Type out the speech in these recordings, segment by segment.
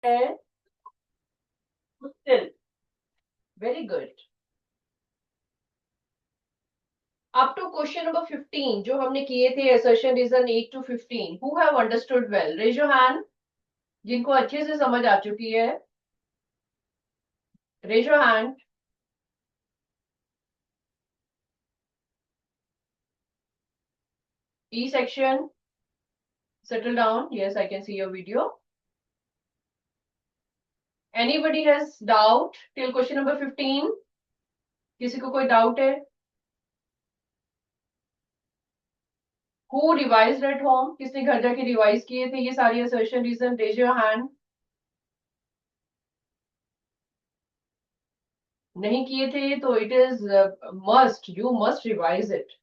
है still. Very good. Up to question number 15 जो हमने किए थे assertion reason 8 to 15, who have understood well, raise your hand. जिनको अच्छे से समझ आ चुकी है, raise your hand. E section, settle down. Yes, I can see your video. Anybody has doubt till question number 15? किसी को कोई डाउट है? Who revised at home? किसने घर जाके रिवाइज किए थे ये सारी assertion reason? Raise your hand. नहीं किए थे तो it is must, you must revise it.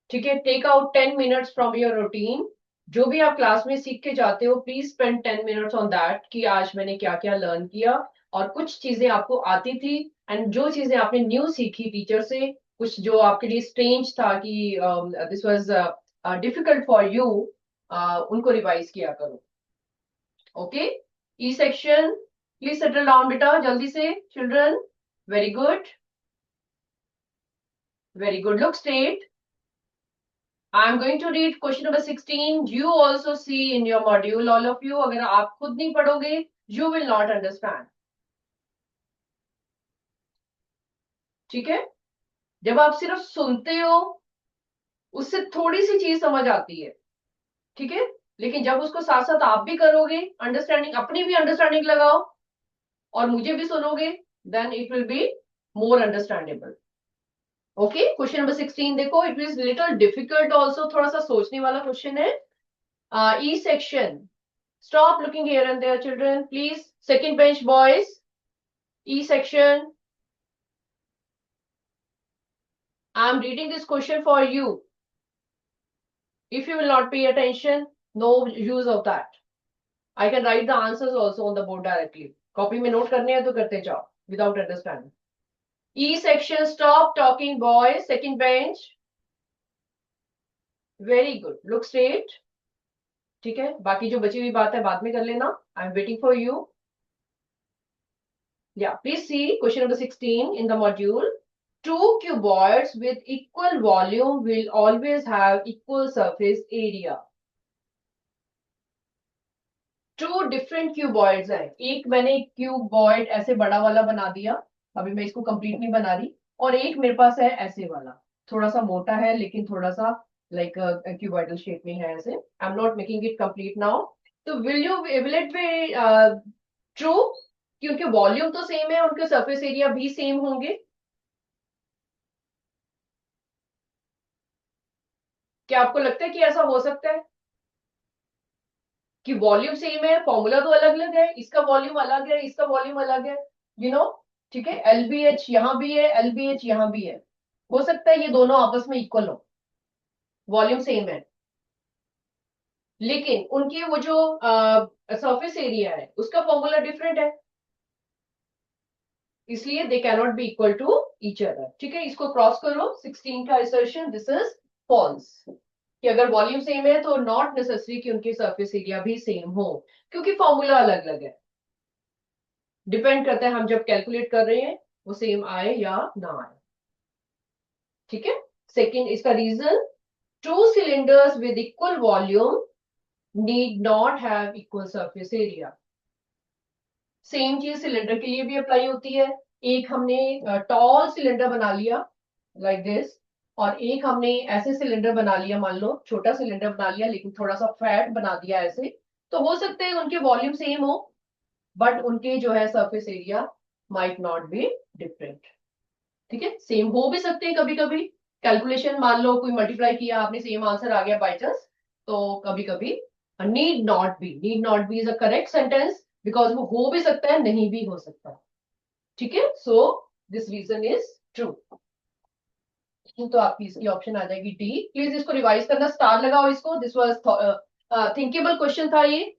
ठीक है, take out 10 minutes from your routine. जो भी आप क्लास में सीख के जाते हो, please spend 10 minutes on that कि आज मैंने क्या क्या लर्न किया, और कुछ चीजें आपको आती थी एंड जो चीजें आपने न्यू सीखी टीचर से, कुछ जो आपके लिए स्ट्रेंज था कि this was difficult for you, उनको रिवाइज किया करो. Okay. E section, please settle down बेटा जल्दी से children. Very good, very good. Look straight. I'm going to read question number 16. You also see in your module, all of you. अगर आप खुद नहीं पढ़ोगे, you will not understand. ठीक है? जब आप सिर्फ सुनते हो, उससे थोड़ी सी चीज समझ आती है. ठीक है? लेकिन जब उसको साथ साथ आप भी करोगे, अंडरस्टैंडिंग, अपनी भी अंडरस्टैंडिंग लगाओ और मुझे भी सुनोगे, then it will be more understandable. Okay. Question number 16 देखो, it is little difficult also, थोड़ा सा सोचने वाला क्वेश्चन है. E section, stop looking here and there children, please. Second bench boys, E section, I am reading this question for you. If you will not pay attention, no use of that. I can write the answers also on the board directly. Copy में note करने हैं तो करते जाओ without understanding. E section, stop talking boys. Second bench, very good. Look straight. ठीक है, बाकी जो बची हुई बात है बाद में कर लेना. I am waiting for you. Yeah, please see question number 16 in the module. Two cuboids with equal volume will always have equal surface area. Two different cuboids हैं. एक मैंने क्यूबॉइड ऐसे बड़ा वाला बना दिया, अभी मैं इसको कंप्लीट नहीं बना रही, और एक मेरे पास है ऐसे वाला, थोड़ा सा मोटा है लेकिन थोड़ा सा लाइक क्यूबॉइडल शेप में है ऐसे. I am not making it complete now. तो विल इट बी ट्रू? क्योंकि वॉल्यूम तो सेम है, उनके सरफेस एरिया भी सेम होंगे. क्या आपको लगता है कि ऐसा हो सकता है कि वॉल्यूम सेम है, फॉर्मूला तो अलग अलग है, इसका वॉल्यूम अलग है, इसका वॉल्यूम अलग है, यू नो. ठीक है, एलबीएच यहाँ भी है, एलबीएच यहाँ भी है, हो सकता है ये दोनों आपस में इक्वल हो, वॉल्यूम सेम है, लेकिन उनके वो जो सरफेस एरिया है उसका फॉर्मूला डिफरेंट है, इसलिए they cannot be equal to each other. ठीक है, इसको क्रॉस करो. 16 का असर्शन, दिस इज फॉल्स. कि अगर वॉल्यूम सेम है तो नॉट नेसेसरी कि उनके सरफेस एरिया भी सेम हो, क्योंकि फॉर्मूला अलग अलग है. डिपेंड करता है हम जब कैलकुलेट कर रहे हैं वो सेम आए या ना आए. ठीक है. सेकंड, इसका reason, two cylinders with equal volume need not have equal surface area. Same चीज सिलेंडर के लिए भी अप्लाई होती है. एक हमने टॉल सिलेंडर बना लिया लाइक दिस, और एक हमने ऐसे सिलेंडर बना लिया, मान लो छोटा सिलेंडर बना लिया लेकिन थोड़ा सा फैट बना दिया ऐसे, तो हो सकते हैं उनके वॉल्यूम सेम हो बट उनके जो है surface area might not be different. ठीक है, सेम हो भी सकते हैं कभी कभी. कैलकुलेशन मान लो कोई मल्टीप्लाई किया आपने, सेम आंसर आ गया बाई चांस, तो कभी कभी need not be, need not be is a correct sentence, because वो हो भी सकता है, नहीं भी हो सकता. ठीक है, so this reason is true. तो आपकी इसकी ऑप्शन आ जाएगी डी. प्लीज इसको रिवाइज करना, स्टार लगाओ इसको. दिस वाज थिंकेबल क्वेश्चन था ये,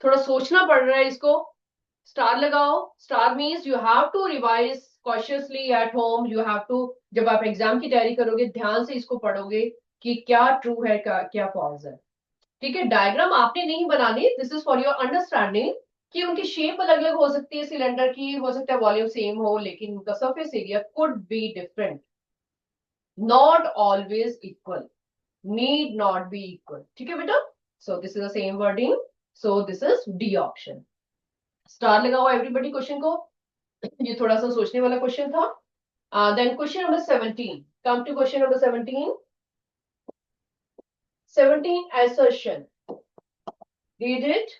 थोड़ा सोचना पड़ रहा है इसको. स्टार लगाओ. Star means you have to revise cautiously at home. You have to, जब आप एग्जाम की तैयारी करोगे ध्यान से इसको पढ़ोगे कि क्या ट्रू है क्या फॉल्स है. ठीक है, डायग्राम आपने नहीं बनानी, this is for your understanding कि उनकी शेप अलग अलग हो सकती है सिलेंडर की, हो सकता है वॉल्यूम सेम हो लेकिन उनका surface area could be different, not always equal, need not be equal, ठीक है बेटा। सो this is the same wording, so this is D option. Star लगा हुआ एवरीबडी क्वेश्चन को, ये थोड़ा सा सोचने वाला क्वेश्चन था। Then question number 17, come to question number 17। 17 assertion, read it.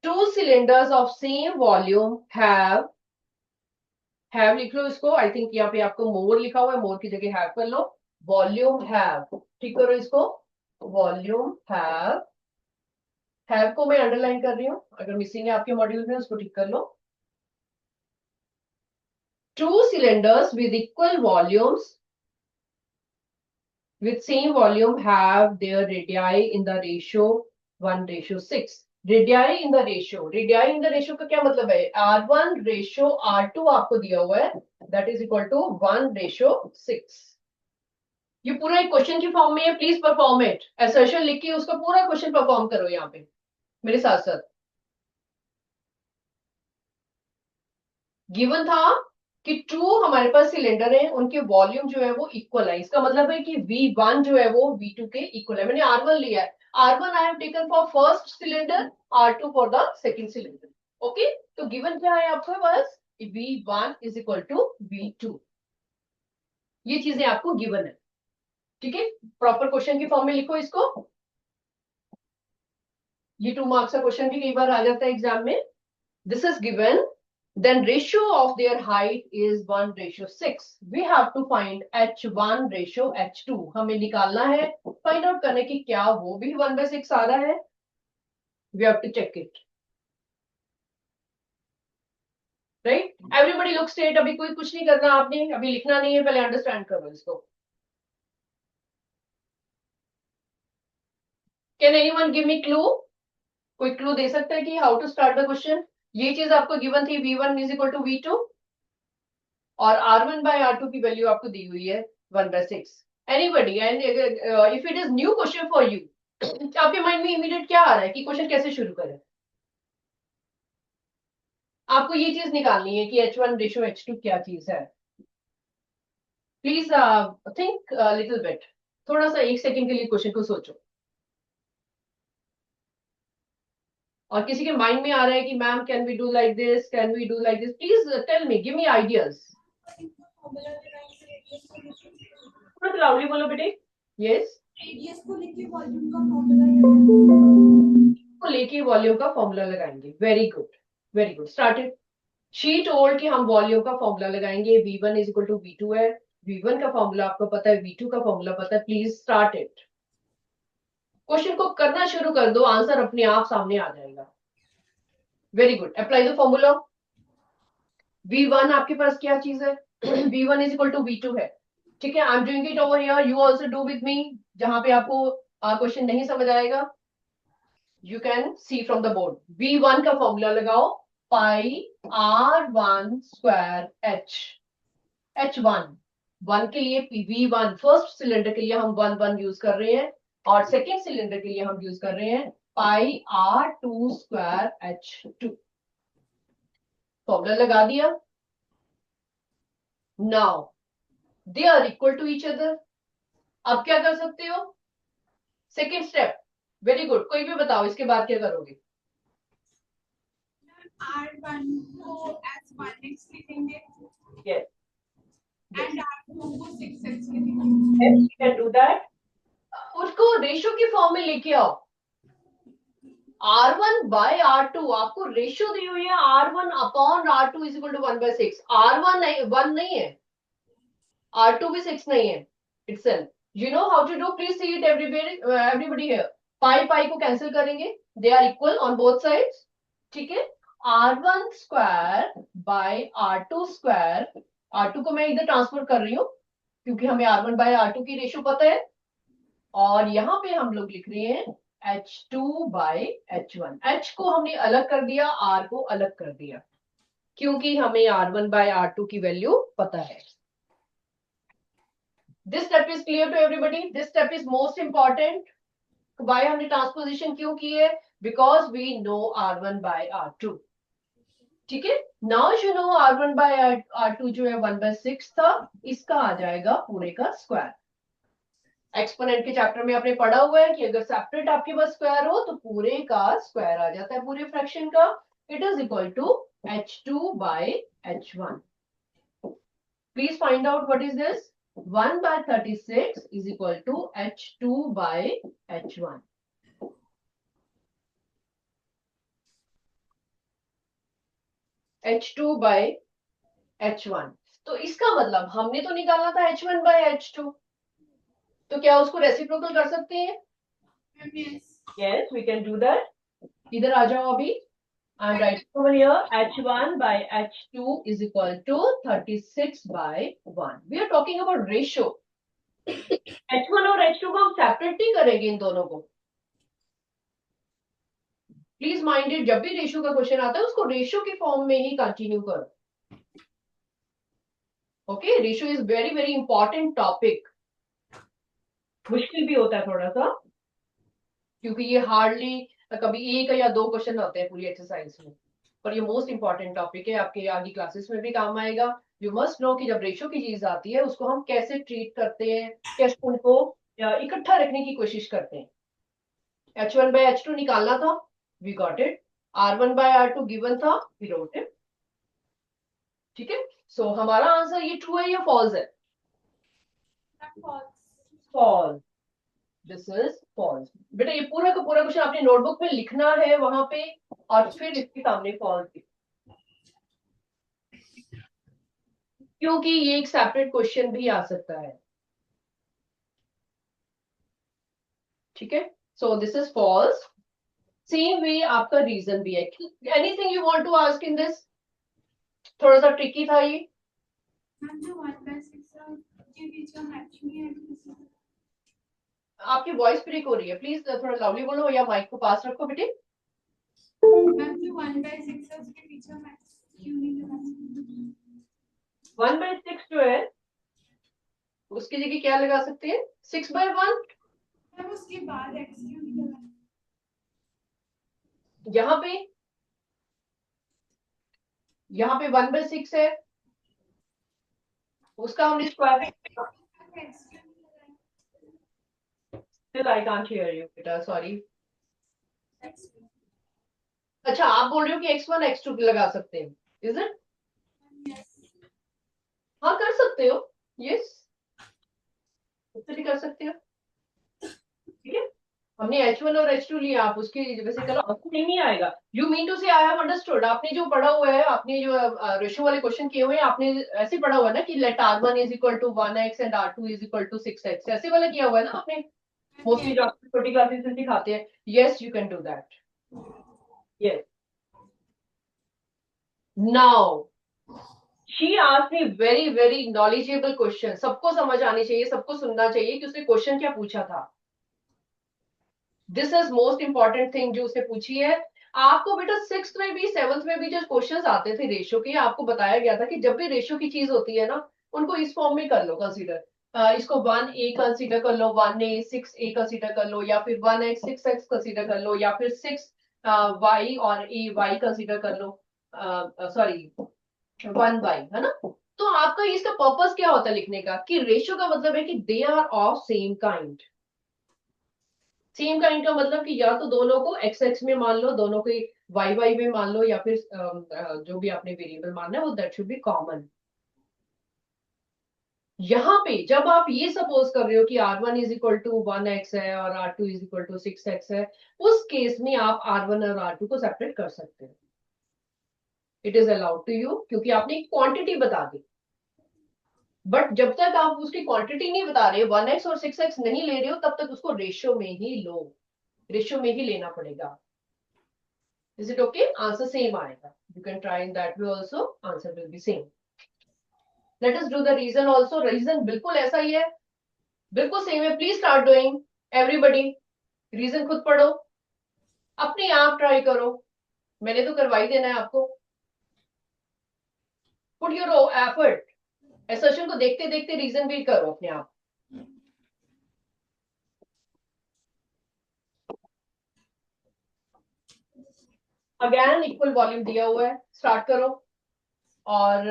Two cylinders of same volume have लिख लो इसको, आई थिंक यहाँ पे आपको मोर लिखा हुआ है, मोर की जगह हैव कर लो, वॉल्यूम हैव, ठीक करो इसको, वॉल्यूम हैव को मैं अंडरलाइन कर रही हूँ, अगर मिसिंग है आपके मॉड्यूल में उसको ठीक कर लो। Two cylinders with equal volumes with same volume have their radii in the ratio 1:6। Radii in the ratio, radii in the ratio का क्या मतलब है, R1 रेशियो R2 आपको दिया हुआ है, दैट इज इक्वल टू 1:6। ये पूरा एक क्वेश्चन की फॉर्म में है, प्लीज परफॉर्म इट, असर्शन लिख के उसका पूरा क्वेश्चन परफॉर्म करो यहाँ पे मेरे साथ साथ। गिवन था कि टू हमारे पास सिलेंडर है, उनके वॉल्यूम जो है वो इक्वल है, इसका मतलब है कि V1 जो है वो V2 के इक्वल है, मैंने R1 लिया है, R1 I have taken for first cylinder, R2 for the second cylinder, okay. तो गिवन क्या है आपके पास, V1 is equal to V2, ये चीजें आपको गिवन है, ठीक है। प्रॉपर क्वेश्चन की फॉर्म में लिखो इसको, ये 2 मार्क्स का क्वेश्चन भी कई बार आ जाता है एग्जाम में। This is given, then ratio of their height is 1:6, we have to find h1 ratio h2, हमें निकालना है, फाइंड आउट करने की क्या वो भी 1/6 आ रहा है, we have to check it, right? everybody look straight, अभी कोई कुछ नहीं करना आपने, अभी लिखना नहीं है, पहले अंडरस्टैंड करो इसको। Can anyone give me clue, कोई क्लू दे सकता है कि how to start the question. ये चीज आपको गिवन थी, V1 is equal to V2 और R1 बाय R2 की वैल्यू आपको दी हुई है 1/6। Anybody, and if it is new question for you, आपके माइंड में इमीडिएट क्या आ रहा है कि क्वेश्चन कैसे शुरू करें, आपको ये चीज निकालनी है कि H1 रेशियो H2 क्या चीज है। प्लीज थिंक लिटिल बिट, थोड़ा सा 1 सेकंड के लिए क्वेश्चन को सोचो। और किसी के माइंड में आ रहा है कि ma'am can we do like this, can we do like this, please tell me, give me ideas. थोड़ा लाउडली बोलो बेटे। यस, रेडियस को लेके वॉल्यूम का फॉर्मूला लगाएंगे, very good, very good, started. She told कि हम वॉल्यूम का फॉर्मूला लगाएंगे, V1 is equal to V2 है, V1 का फॉर्मूला आपको पता है, V2 का फॉर्मूला पता है, प्लीज स्टार्ट इट। क्वेश्चन को करना शुरू कर दो, आंसर अपने आप सामने आ जाएगा। Very good, apply the formula. V1 आपके पास क्या चीज है, V1 is equal to V2 है, ठीक है। I am doing it over here, you also do with me, जहां पे आपको क्वेश्चन नहीं समझ आएगा you can see from the board. V1 का फॉर्मूला लगाओ, पाई R1 स्क्वायर H, H1 1 के लिए, V1 फर्स्ट सिलेंडर के लिए हम 1 यूज कर रहे हैं, और सेकेंड सिलेंडर के लिए हम यूज कर रहे हैं पाई R2 स्क्वायर H2। फॉर्मूला लगा दिया, now they are equal to each other. अब क्या कर सकते हो, सेकेंड स्टेप, वेरी गुड, कोई भी बताओ इसके बाद क्या करोगे। R1 को S1x लिखेंगे, yes and R2 को 6x लिखेंगे। yes you can do that, उसको रेशियो की फॉर्म में लेके आओ। R1 बाय R2 आपको रेशियो दी हुई है, R1 upon R2 is equal to 1/6, R1 1 नहीं है, R2 भी 6 नहीं है itself, you know how to do, please see it everybody here। पाई पाई को कैंसिल करेंगे, they are equal on both sides, ठीक है। R1 square by R2 square, R2 को मैं इधर ट्रांसफर कर रही हूँ क्योंकि हमें R1 बाय R2 की रेशियो पता है, और यहाँ पे हम लोग लिख रहे हैं H2 बाय H1, H को हमने अलग कर दिया, R को अलग कर दिया, क्योंकि हमें R1 बाय R2 की वैल्यू पता है। This step is clear to everybody, this step is most important, by हमने ट्रांसपोजिशन क्यों की है? Because we know R1 by R2। ठीक है, now you know R1 by R2 जो है 1/6 था, इसका आ जाएगा पूरे का स्क्वायर। एक्सपोनेंट के चैप्टर में आपने पढ़ा हुआ है कि अगर सेपरेट आपके पास स्क्वायर हो तो पूरे का स्क्वायर आ जाता है पूरे फ्रैक्शन का। It is equal to H2 by H1। Please find out what is this. 1/36 is equal to H2 by H1। H2 by H1, तो इसका मतलब हमने तो निकालना था H1 बाय H2, तो क्या उसको रेसिप्रोकल कर सकते हैं? Yes. Yes we can do that. इधर आ जाओ अभी। I'm writing over here H1 by H2 is equal to 36 by 1. We are talking about ratio. H1 और H2 को हम सेपरेट नहीं करेंगे इन दोनों को। प्लीज माइंड इट, जब भी रेशियो का क्वेश्चन आता है उसको रेशियो के फॉर्म में ही कंटिन्यू करो। Okay, ratio is very very important topic. मुश्किल भी होता है थोड़ा सा, क्योंकि ये हार्डली कभी एक या दो क्वेश्चन होते हैं पूरी एक्सरसाइज में, पर ये मोस्ट इंपॉर्टेंट टॉपिक है, आपके आगे क्लासेस में भी काम आएगा। यू मस्ट नो कि जब रेशियो की चीज आती है उसको हम कैसे ट्रीट करते हैं, कैसे उनको इकट्ठा रखने की कोशिश करते हैं। H1 बाय H2 निकालना था, we got it. R1 by R2 given था, वी रोट इट। ठीक है, सो हमारा आंसर ये ट्रू है या फॉल्स है? False. False. This is false. बेटा ये पूरा का पूरा क्वेश्चन आपने नोटबुक में लिखना है वहां पे, और फिर इसके सामने फॉल्स, क्योंकि ये एक सेपरेट क्वेश्चन भी आ सकता है। ठीक है, so this is false. Same way आपका रीजन भी है। Anything you want to ask in this? थोड़ा सा ट्रिकी था ये। मैम जो 1/6 के बीच का मैच नहीं है किसी का। आपकी वॉइस ब्रेक हो रही है, प्लीज थोड़ा लाउडली बोलो या माइक को पास रखो बेटे। मैम जो 1/6 है उसके बीच का मैच क्यों नहीं लगा? 1/6 जो है उसकी जगह क्या लगा सकते हैं? 6/1। मैम उसके बाद x क्यों नहीं लगा? यहाँ पे 1/6 है, उसका हमने स्क्वायर। x क्यों नहीं लगा? Still I can't hear you बेटा, सॉरी। X अच्छा, आप बोल रहे हो कि x1 x2 लगा सकते हैं, इज इट? yes. हाँ कर सकते हो, यस, उससे भी कर सकते हो। ठीक है, हमने H1 और H2 लिया, आप उसकी वजह से करो, आपको नहीं आएगा। यू मीन टू से आई हैव अंडरस्टूड, आपने जो पढ़ा हुआ है, आपने जो रेशियो वाले क्वेश्चन किए हुए हैं, आपने ऐसे पढ़ा हुआ है ना कि let R1 is equal to 1x and R2 is equal to 6x, ऐसे वाला किया हुआ है ना आपने, मोस्टली जो आपको छोटी क्लासेस में सिखाते हैं। Yes you can do that, yes. Now she asked me very very knowledgeable question, सबको समझ आनी चाहिए, सबको सुनना चाहिए कि उसने क्वेश्चन क्या पूछा था। This is most important thing जो उसने पूछी है। आपको बेटा 6th में भी 7th में भी जो क्वेश्चंस आते थे रेशियो के, आपको बताया गया था कि जब भी रेशियो की चीज होती है ना, उनको इस फॉर्म में कर लो कंसीडर। इसको 1a कंसीडर कर लो, 1a 6a कंसीडर कर लो, या फिर 1x 6x कंसीडर कर लो, या फिर 6y और a y कंसीडर कर लो, सॉरी 1y, है ना। तो आपका इसका पर्पस क्या होता है लिखने का, कि रेशियो का मतलब है कि they are of same kind. Same kind का मतलब कि या तो दोनों को एक्स एक्स में मान लो, दोनों को वाई वाई में मान लो, या फिर जो भी आपने वेरिएबल मानना है वो दैट शुड बी कॉमन। यहाँ पे जब आप ये सपोज कर रहे हो कि R1 is equal to 1x है और R2 is equal to 6x है, उस केस में आप R1 और R2 को सेपरेट कर सकते हैं। It is allowed to you, क्योंकि आपने क्वांटिटी बता दी। बट जब तक आप उसकी क्वांटिटी नहीं बता रहे, 1x और 6x नहीं ले रहे हो, तब तक उसको रेशियो में ही लो, रेशियो में ही लेना पड़ेगा। Is it okay? Answer same आएगा. You can try in that way also. Answer will be same. Let us do the reason also. Reason बिल्कुल ऐसा ही है, बिल्कुल सेम है. Please start doing. Everybody. Reason खुद पढ़ो, अपने आप ट्राई करो, मैंने तो करवाई देना है आपको. Put your effort. Assertion को देखते देखते रीजन भी करो अपने आप. अगेन इक्वल वॉल्यूम दिया हुआ है, स्टार्ट करो। और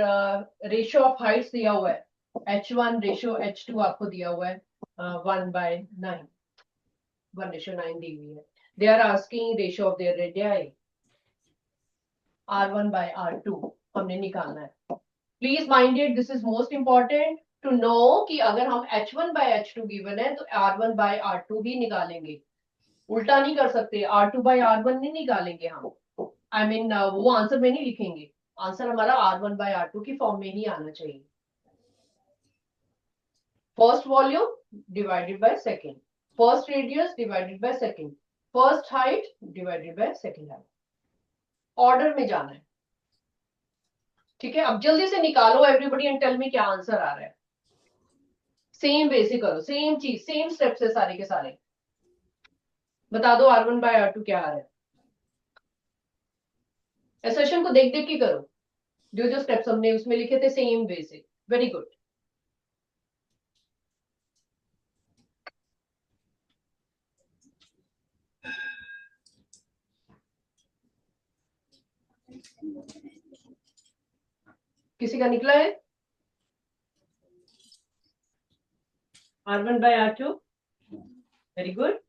रेशियो ऑफ हाइट्स दिया हुआ है, H1 रेशियो H2 आपको दिया हुआ है 1/9, 1:9 दी हुई है। They are asking ratio of their radii, R1/R2 हमने निकालना है। Please mind it, this is most important to know कि अगर हम H1/H2 गिवन है तो R1/R2 ही निकालेंगे, उल्टा नहीं कर सकते, R2/R1 नहीं निकालेंगे हम। आई मीन वो आंसर में नहीं लिखेंगे, आंसर हमारा R1/R2 की फॉर्म में ही आना चाहिए। First volume divided by second, first radius divided by second, first height divided by second height, order में जाना है। ठीक है, अब जल्दी से निकालो एवरीबॉडी एंड टेल मी क्या आंसर आ रहा है। सेम वे से करो, सेम चीज, सेम स्टेप से सारे के सारे बता दो R1/R2 क्या आ रहा है। एसर्शन को देख देख के करो, जो जो स्टेप्स हमने उसमें लिखे थे सेम वे से। Very good. किसी का निकला है R1/R2? Very good.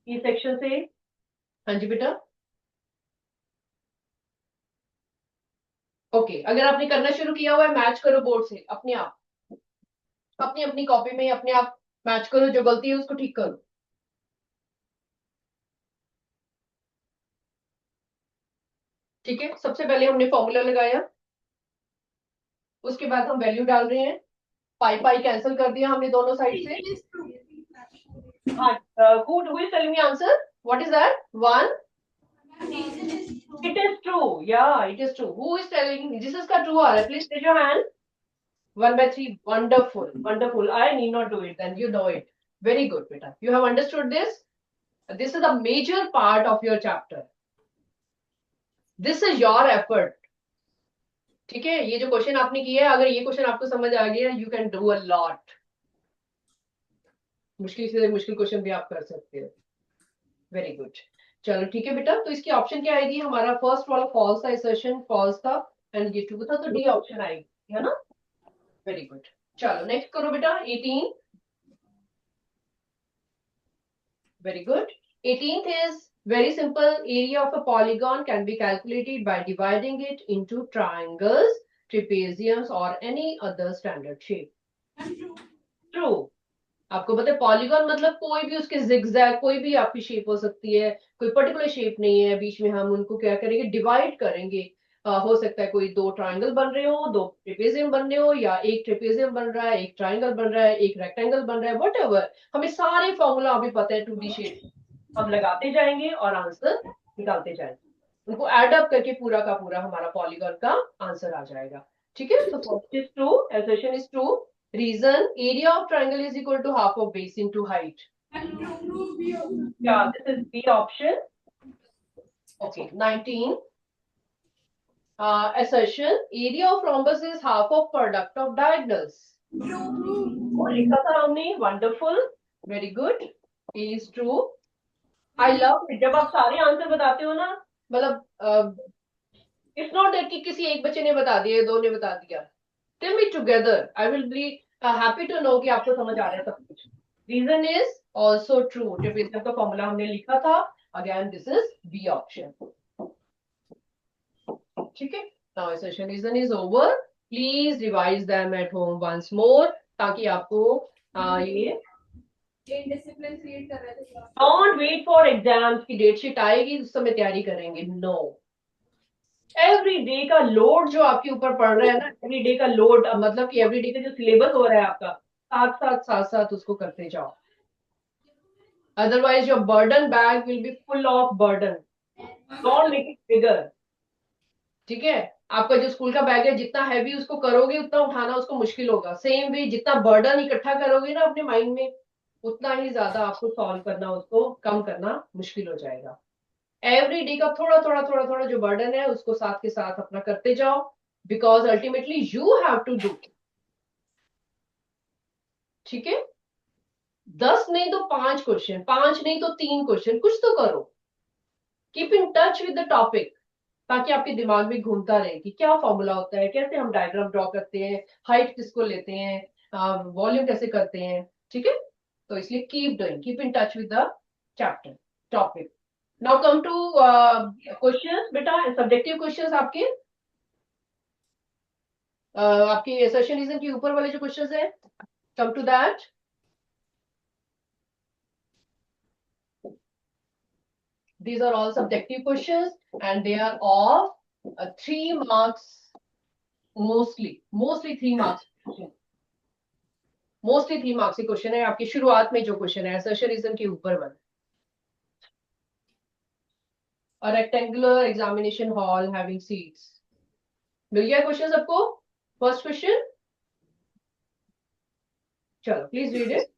ये सेक्शन से, हाँ जी बेटा। ओके, अगर आपने करना शुरू किया हुआ है मैच करो बोर्ड से अपने आप, अपनी अपनी कॉपी में अपने आप मैच करो, जो गलती है उसको ठीक करो। ठीक है, सबसे पहले हमने फॉर्मूला लगाया, उसके बाद हम वैल्यू डाल रहे हैं, पाई पाई कैंसिल कर दिया हमने दोनों साइड से। हाँ, who is telling me answer? What is that? 1. It is true. Yeah, it is true. Who is telling me? This is का true आ रहा है. Please raise your hand. 1/3. Wonderful. Wonderful. I need not do it. Then you know it. Very good, beta. You have understood this? This is a major part of your chapter. This is your effort. ठीक है, ये जो question आपने किया है, अगर ये question आपको समझ आ गया, you can do a lot. मुश्किल से मुश्किल क्वेश्चन भी आप कर सकते हो। Very good. चलो ठीक है बेटा, तो इसकी ऑप्शन क्या आएगी, हमारा फर्स्ट वाला फॉल्स था, असर्शन फॉल्स था, एंड ये ट्रू था, तो डी ऑप्शन आएगी, है ना। Very good. चलो नेक्स्ट करो बेटा 18। Very good. 18th is very simple. Area of a polygon can be calculated by dividing it into triangles, trapeziums or any other standard shape. True. आपको पता है पॉलीगॉन मतलब कोई भी उसके जिगजैग कोई भी आपकी शेप हो सकती है, कोई पर्टिकुलर शेप नहीं है, बीच में हम उनको क्या करेंगे, डिवाइड करेंगे। हो सकता है कोई दो ट्रायंगल बन रहे हो, दो ट्रेपेजियम बन रहे हो, या एक ट्रेपेजियम बन रहा है, एक ट्रायंगल बन रहा है, एक रेक्टेंगल बन रहा है, व्हाटएवर। हमें सारे फॉर्मूला अभी पता है 2D शेप, हम लगाते जाएंगे और आंसर निकालते जाएंगे, उनको एड अप करके पूरा का पूरा हमारा पॉलीगॉन का आंसर आ जाएगा। ठीक है, तो first is true, assertion is true. Reason, area of triangle is equal to half of base into height. Yeah, this is B option. Okay, 19. Assertion, area of rhombus is half of product of diagonals. और लिखा था हमने, wonderful, very good, A is true. I love it. जब आप सारे answer बताते हो ना, मतलब इट्स नॉट दैट कि किसी एक बच्चे ने बता दिया, दो ने बता दिया, tell me together, I will be happy to know कि आपको समझ आ रहा है सब कुछ। Reason is also true, trapezium का फॉर्मूला हमने लिखा था, again this is B option. ठीक है, now session reason is over, please revise them at home once more, ताकि आपको ये डिसिप्लिन क्रिएट कर रहे थे। डोंट वेट फॉर एग्जाम्स की डेट शीट आएगी उस समय तैयारी करेंगे, नो। एवरी डे का लोड जो आपके ऊपर पड़ रहा है ना, एवरी डे का लोड, मतलब कि एवरी डे का जो सिलेबस हो रहा है आपका, साथ साथ उसको करते जाओ, otherwise your burden bag will be full of burden, don't make it bigger. ठीक है, आपका जो स्कूल का बैग है, जितना हैवी उसको करोगे उतना उठाना उसको मुश्किल होगा, सेम वे जितना बर्डन इकट्ठा करोगे ना अपने माइंड में, उतना ही ज्यादा आपको सॉल्व करना, उसको कम करना मुश्किल हो जाएगा। एवरी डे का थोड़ा थोड़ा थोड़ा थोड़ा जो बर्डन है उसको साथ के साथ अपना करते जाओ, because ultimately you have to do. ठीक है, 10 नहीं तो 5 क्वेश्चन, 5 नहीं तो 3 क्वेश्चन, कुछ तो करो। Keep in touch with the topic, ताकि आपके दिमाग में घूमता रहे कि क्या फॉर्मूला होता है, कैसे हम डायग्राम ड्रॉ करते हैं, हाइट किसको लेते हैं, वॉल्यूम कैसे करते हैं। ठीक है, तो इसलिए keep doing, keep in touch with the chapter topic. Now come to questions बेटा, सब्जेक्टिव क्वेश्चंस आपके, आपके एसर्शनिज्म के ऊपर वाले जो क्वेश्चंस हैं, come to that. These are all subjective questions and they are of 3 marks mostly 3 marks, mostly 3 marks के क्वेश्चन है आपकी शुरुआत में जो क्वेश्चन है असर्शनिज्म के ऊपर वाला। A rectangular examination hall having seats, मिल गया क्वेश्चन सबको? फर्स्ट क्वेश्चन, चलो please read it.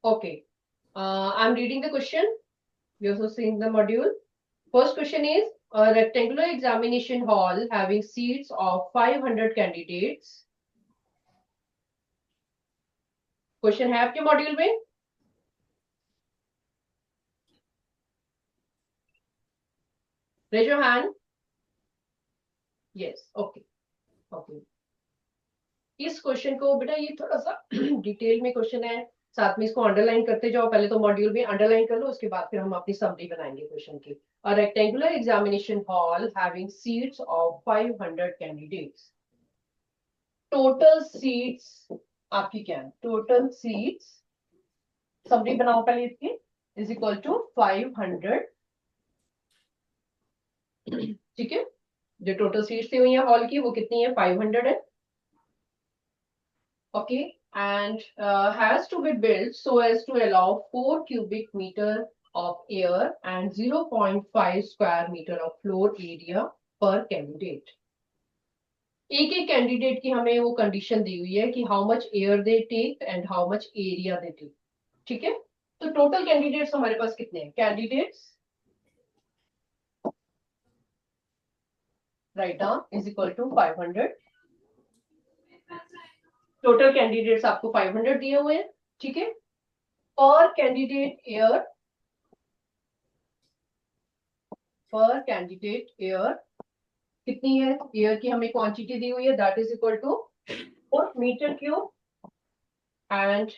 Okay, I am reading the question, you also seeing the module. First question is a rectangular examination hall having seats of 500 candidates. Question है आपके module में? Raise your hand. Yes, okay, okay. इस question को बेटा ये थोड़ा सा detail में क्वेश्चन है, साथ में इसको अंडरलाइन करते जाओ। पहले तो मॉड्यूल में अंडरलाइन कर लो, उसके बाद फिर हम अपनी समरी बनाएंगे क्वेश्चन की। A rectangular examination hall having seats of 500 candidates. Total seats आपकी क्या है? टोटल सीट्स, समरी बनाओ पहले इसकी, इज इक्वल टू 500। ठीक है, जो टोटल सीट्स दी हुई है हॉल की वो कितनी है? 500 है। Okay, and has to be built so as to allow 4 cubic meter of air and 0.5 square meter of floor area per candidate. एक एक कैंडिडेट की हमें वो कंडीशन दी हुई है कि how much air they take and how much area they take. ठीक है, तो टोटल कैंडिडेट्स हमारे पास कितने हैं? Candidates right down is equal to 500। Total candidates आपको 500 दिए हुए हैं। ठीक है, per candidate air, per candidate air कितनी है? एयर की हमें क्वांटिटी दी हुई है, that is equal to 4 metre cube, and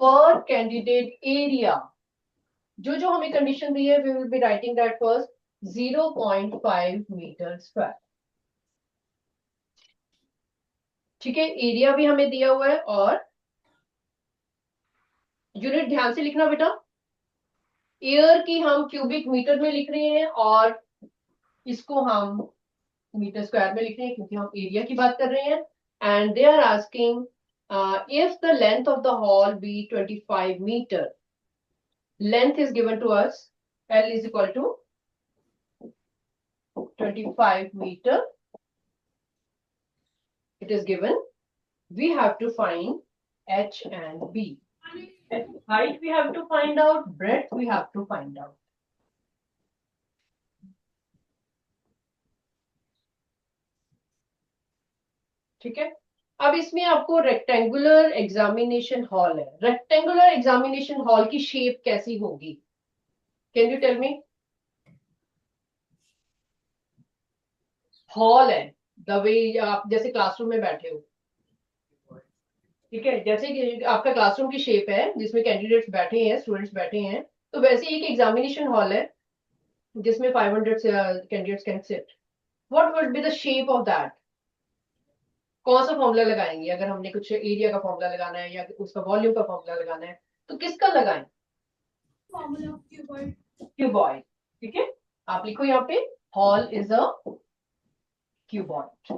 per candidate area जो जो हमें कंडीशन दी है we will be writing that first 0.5 metre square. ठीक है, एरिया भी हमें दिया हुआ है और यूनिट ध्यान से लिखना बेटा, एयर की हम क्यूबिक मीटर में लिख रहे हैं और इसको हम मीटर स्क्वायर में लिख रहे हैं क्योंकि हम एरिया की बात कर रहे हैं। And they are asking if the length of the hall be 25 meter, length is given to us, L is equal to 25 meter, it is given, we have to find H and B. Height we have to find out, breadth we have to find out. ठीक है, अब इसमें आपको rectangular examination hall है। Rectangular examination hall की shape कैसी होगी? Can you tell me? Hall है द वे आप जैसे क्लासरूम में बैठे हो, ठीक है, जैसे कि आपका क्लासरूम की शेप है जिसमें कैंडिडेट्स बैठे हैं, स्टूडेंट्स बैठे हैं, तो वैसे एक एग्जामिनेशन हॉल है जिसमें 500 candidates can sit. What would be the shape of that? कौन सा फॉर्मूला लगाएंगे? अगर हमने कुछ एरिया का फॉर्मूला लगाना है या उसका वॉल्यूम का फॉर्मूला लगाना है तो किसका लगाएं? Formula of cuboid. क्यूबॉइड। ठीक है, आप लिखो यहाँ पे हॉल इज अ क्यूबॉइड।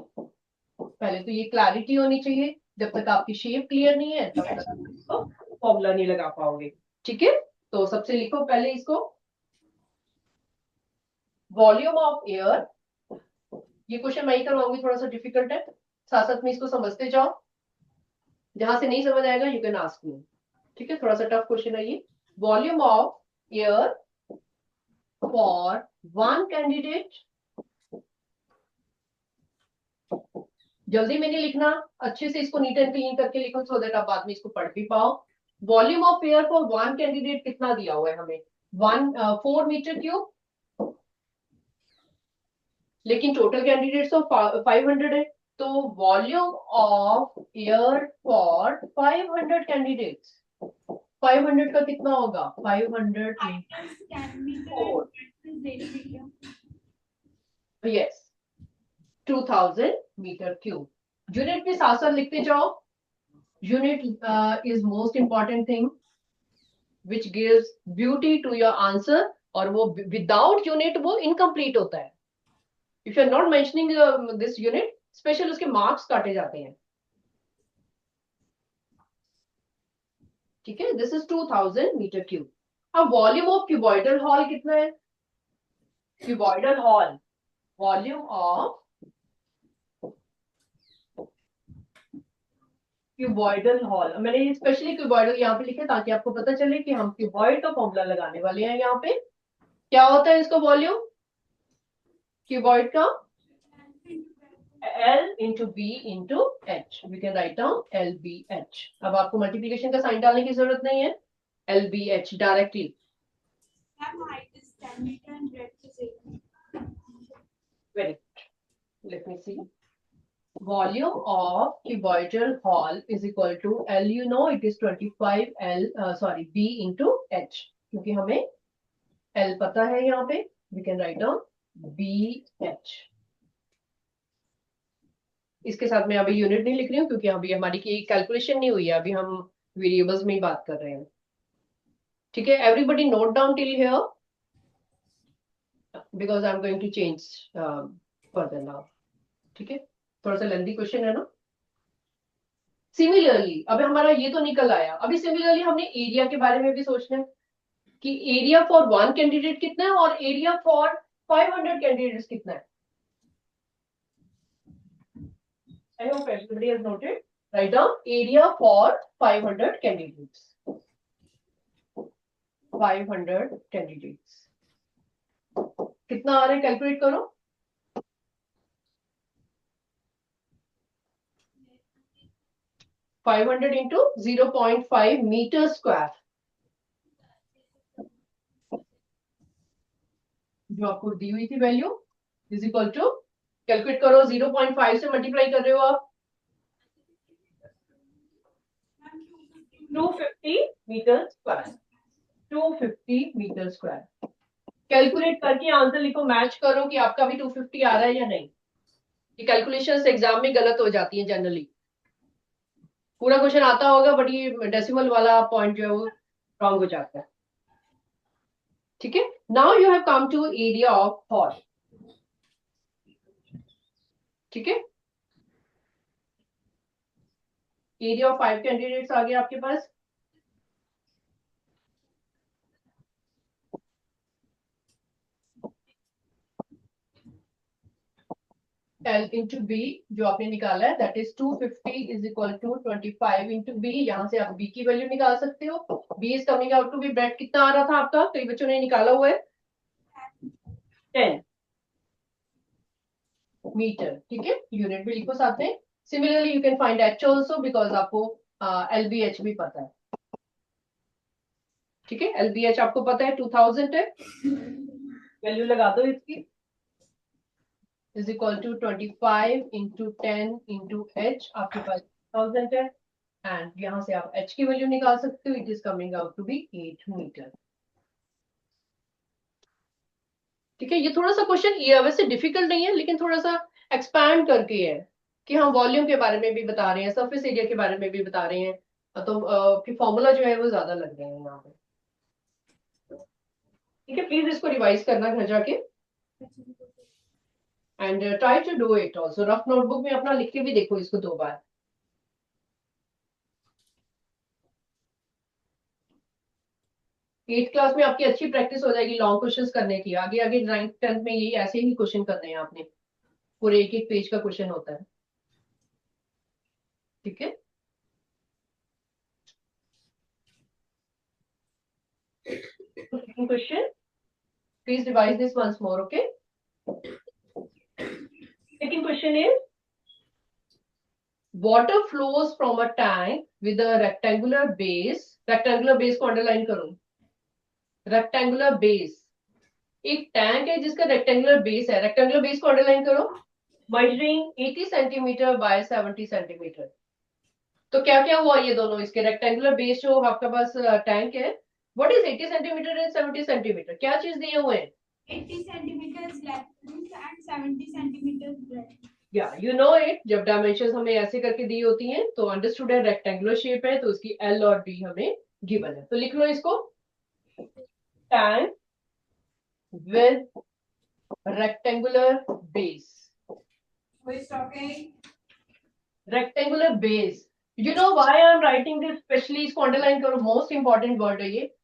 पहले तो ये क्लैरिटी होनी चाहिए, जब तक आपकी शेप क्लियर नहीं है तब तक आप इसको फॉर्मूला नहीं लगा पाओगे। ठीक है, तो सबसे लिखो पहले इसको, वॉल्यूम ऑफ एयर, ये क्वेश्चन मैं ही करवाऊंगी, थोड़ा सा डिफिकल्ट है, साथ साथ में इसको समझते जाओ, जहां से नहीं समझ आएगा यू कैन आस्क मी। ठीक है, थोड़ा सा टफ क्वेश्चन है ये। Volume of air for one candidate, जल्दी में नहीं लिखना, अच्छे से इसको नीट एंड क्लीन करके लिखो सो दैट आप बाद में इसको पढ़ भी पाओ। Volume of air for one candidate कितना दिया हुआ है हमें, 4 मीटर क्यूब, लेकिन टोटल कैंडिडेट्स तो 500 है, तो volume of air for 500 candidates, 500 का कितना होगा, 500 यस 2000 मीटर क्यूब। यूनिट भी साथ साथ लिखते जाओ। Unit is most important thing which gives beauty to your answer, और वो विदाउट यूनिट वो इनकम्प्लीट होता है। If you are not mentioning this unit, special उसके मार्क्स काटे जाते हैं। ठीक है, दिस इज 2000 मीटर क्यूब। अब वॉल्यूम ऑफ क्यूबॉइडल हॉल कितना है, cuboidal hall, volume of cuboidal hall, मैंने स्पेशली क्यूबॉइडल यहाँ पे लिखा ताकि आपको पता चले कि हम क्यूबॉइड का फॉर्मूला लगाने वाले हैं। यहाँ पे क्या होता है इसका वॉल्यूम क्यूबॉइड का, L into B into H, we can write down LBH। अब आपको मल्टीप्लीकेशन का साइन डालने की जरूरत नहीं है, LBH directly. Very good, let me see. Volume of cuboidal hall is equal to L, you know it is 25L, sorry B into H, क्योंकि हमें L पता है यहाँ पे, we can write down BH। इसके साथ मैं अभी यूनिट नहीं लिख रही हूँ क्योंकि अभी हमारी की कैलकुलेशन नहीं हुई है, अभी हम वेरिएबल्स में ही बात कर रहे हैं। ठीक है, everybody note down till here because I am going to change further now. ठीक है, थोड़ा सा लेंथी क्वेश्चन है ना। सिमिलरली अभी हमारा ये तो निकल आया, अभी सिमिलरली हमने एरिया के बारे में भी सोचना है कि एरिया फॉर वन कैंडिडेट कितना है और एरिया फॉर 500 कैंडिडेट्स कितना है। I hope everybody has noted. Write down area for 500 candidates. 500 candidates. कितना आ रहा है, कैलकुलेट करो। 500 इंटू 0.5 मीटर स्क्वायर, जो आपको दी हुई थी value, is equal to, calculate करो, 0.5 से मल्टीप्लाई कर रहे हो आप, 250 metre square, 250 metre square. Calculate करके आंसर लिखो, मैच करो कि आपका भी 250 आ रहा है या नहीं। ये कैलकुलेशंस एग्जाम में गलत हो जाती है जनरली, पूरा क्वेश्चन आता होगा बट ये डेसिमल वाला पॉइंट जो है वो रॉन्ग हो जाता है। ठीक है, now you have come to area of hall. ठीक है, एरिया ऑफ 5 कैंडिडेट्स आ गया आपके पास। L इंटू बी जो आपने निकाला है that is 250 is equal to 25 into B. यहाँ से आप बी की वैल्यू निकाल सकते हो। B is coming out to be, breadth कितना आ रहा था आपका, कई बच्चों ने निकाला हुआ है 10 मीटर। ठीक है, यूनिट भी लिखो साथ में। Similarly you can find H also because आपको LBH भी पता है। ठीक है, LBH आपको पता है 2000 है, वैल्यू लगा दो इसकी, is equal to 25 into 10 into H, आपके पास 1000 है, एंड यहां से आप h की वैल्यू निकाल सकते हो, it is coming out to be 8 metre. ठीक है, ये थोड़ा सा क्वेश्चन ये वैसे डिफिकल्ट नहीं है लेकिन थोड़ा सा एक्सपैंड करके है कि हम वॉल्यूम के बारे में भी बता रहे हैं, सरफेस एरिया के बारे में भी बता रहे हैं, तो फिर फॉर्मूला जो है वो ज्यादा लग रहे हैं यहाँ पे। ठीक है, प्लीज इसको रिवाइज करना घर जाके and try to do it also, rough notebook में अपना लिख के भी देखो इसको 2 बार। 8th क्लास में आपकी अच्छी प्रैक्टिस हो जाएगी लॉन्ग क्वेश्चंस करने की, आगे आगे 9th 10th में यही ऐसे ही क्वेश्चन करने हैं आपने, पूरे एक एक पेज का क्वेश्चन होता है। ठीक है, question. Please revise this once more, okay? Second question is, water flows from a tank with a rectangular base. Rectangular base को underline करो. Rectangular base. एक टैंक है जिसका रेक्टेंगुलर बेस है. रेक्टेंगुलर बेस को अंडरलाइन करो. Measuring 80 centimetre bye 70 centimetre. तो क्या क्या हुआ ये दोनों इसके? रेक्टेंगुलर बेस जो आपका पास टैंक है, what is 80 centimetre and 70 centimetre? क्या चीज दिए हुए हैं? 80 centimeters length and 70 centimeters breadth. या यू नो इट. जब डायमेंशंस हमें ऐसे करके दी होती हैं तो अंडरस्टूड है रेक्टेंगुलर शेप है तो उसकी एल और बी हमें गिवन है. तो लिख लो इसको. Tank with rectangular base. Who is talking? Rectangular base. You know why I am writing this specially? इसको अंडरलाइन करो. मोस्ट इंपॉर्टेंट वर्ड है ये.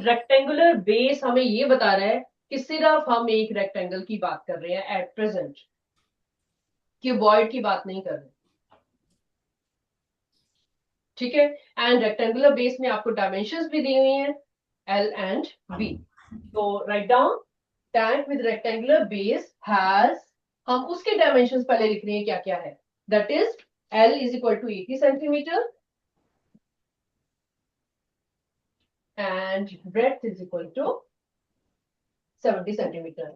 रेक्टेंगुलर बेस हमें ये बता रहा है कि सिर्फ हम एक रेक्टेंगल की बात कर रहे हैं एट प्रेजेंट, क्यूबॉइड की बात नहीं कर रहे. ठीक है. एंड रेक्टेंगुलर बेस में आपको डायमेंशंस भी दी हुई हैं, एल एंड बी. तो write down. Tank with rectangular base has, हम उसके डायमेंशंस पहले लिख रहे हैं क्या क्या है. That is L is equal to 80 centimeter and breadth is equal to 70 centimeter.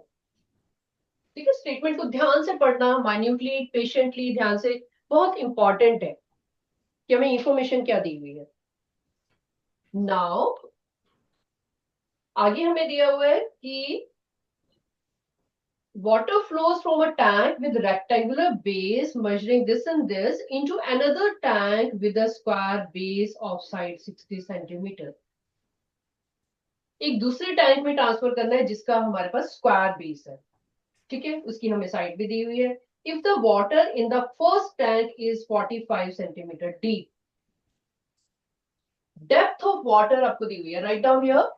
ठीक है. स्टेटमेंट को ध्यान से पढ़ना, माइन्यूटली, पेशेंटली, ध्यान से. बहुत इंपॉर्टेंट है कि हमें इंफॉर्मेशन क्या दी हुई है. नाउ आगे हमें दिया हुआ है कि water flows from a tank with rectangular base measuring this and this into another tank with a square base of side 60 centimeter. एक दूसरे टैंक में ट्रांसफर करना है जिसका हमारे पास स्क्वायर बेस है. ठीक है. उसकी हमें साइड भी दी हुई है. If the water in the first tank is 45 centimetre deep, depth of water आपको दी हुई है. Write down here.